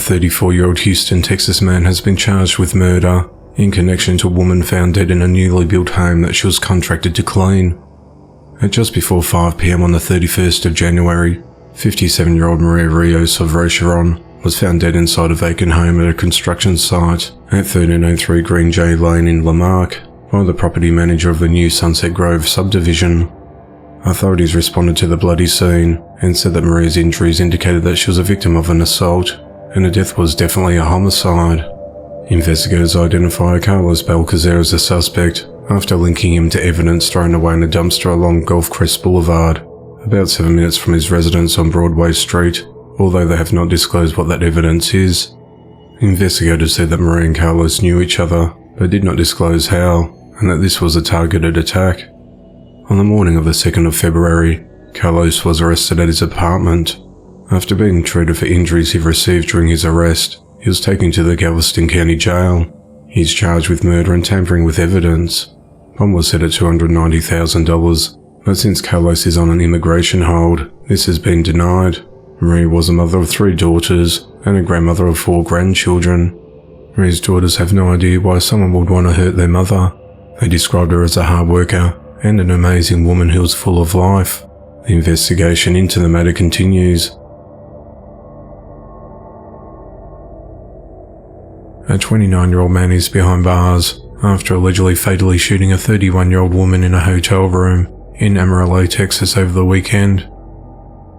34-year-old Houston, Texas man has been charged with murder in connection to a woman found dead in a newly built home that she was contracted to clean. At just before 5 p.m. on the 31st of January, 57-year-old Maria Rios of Rocheron was found dead inside a vacant home at a construction site at 1303 Green J Lane in Lamarck by the property manager of the new Sunset Grove subdivision. Authorities responded to the bloody scene and said that Maria's injuries indicated that she was a victim of an assault, and the death was definitely a homicide. Investigators identify Carlos Balcazer as a suspect after linking him to evidence thrown away in a dumpster along Gulf Crest Boulevard, about 7 minutes from his residence on Broadway Street, although they have not disclosed what that evidence is. Investigators said that Maria and Carlos knew each other, but did not disclose how, and that this was a targeted attack. On the morning of the 2nd of February, Carlos was arrested at his apartment. After being treated for injuries he received during his arrest, he was taken to the Galveston County Jail. He is charged with murder and tampering with evidence. Bond was set at $290,000, but since Carlos is on an immigration hold, this has been denied. Maria was a mother of 3 daughters and a grandmother of 4 grandchildren. Maria's daughters have no idea why someone would want to hurt their mother. They described her as a hard worker and an amazing woman who was full of life. The investigation into the matter continues. A 29-year-old man is behind bars after allegedly fatally shooting a 31-year-old woman in a hotel room in Amarillo, Texas over the weekend.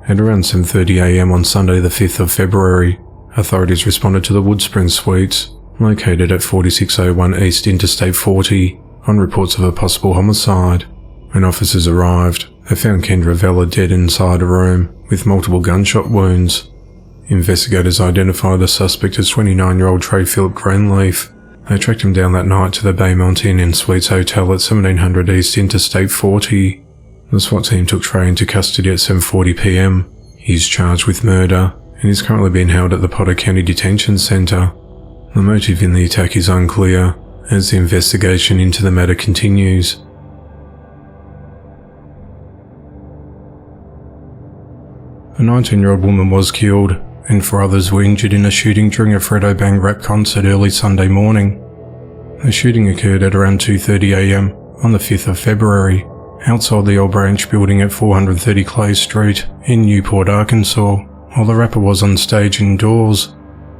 At around 7:30 a.m. on Sunday the 5th of February, authorities responded to the Woodspring Suites, located at 4601 East Interstate 40, on reports of a possible homicide. When officers arrived, they found Kendra Vella dead inside a room with multiple gunshot wounds. Investigators identified the suspect as 29-year-old Trey Philip Greenleaf. They tracked him down that night to the Baymont Inn and Suites Hotel at 1700 East Interstate 40. The SWAT team took Trey into custody at 7:40 p.m. He is charged with murder and is currently being held at the Potter County Detention Center. The motive in the attack is unclear, as the investigation into the matter continues. A 19-year-old woman was killed, and 4 others were injured in a shooting during a Fredo Bang rap concert early Sunday morning. The shooting occurred at around 2:30 a.m. on the 5th of February, outside the Old Branch building at 430 Clay Street in Newport, Arkansas, while the rapper was on stage indoors.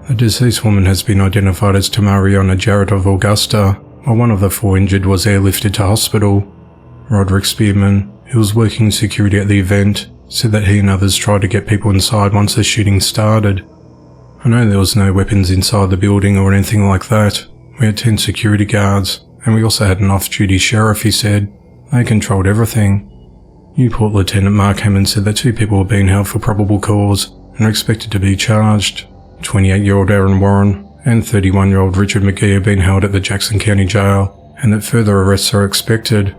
The deceased woman has been identified as Tamariana Jarrett of Augusta, while one of the 4 injured was airlifted to hospital. Roderick Spearman, who was working security at the event, said that he and others tried to get people inside once the shooting started. I know there was no weapons inside the building or anything like that. We had 10 security guards, and we also had an off-duty sheriff, he said. They controlled everything. Newport Lieutenant Mark Hammond said that 2 people were being held for probable cause and are expected to be charged. 28-year-old Aaron Warren and 31-year-old Richard McGee have been held at the Jackson County Jail, and that further arrests are expected.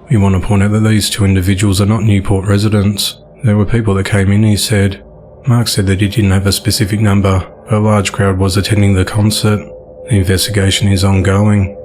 We want to point out that these 2 individuals are not Newport residents. There were people that came in, he said. Mark said that he didn't have a specific number, but a large crowd was attending the concert. The investigation is ongoing.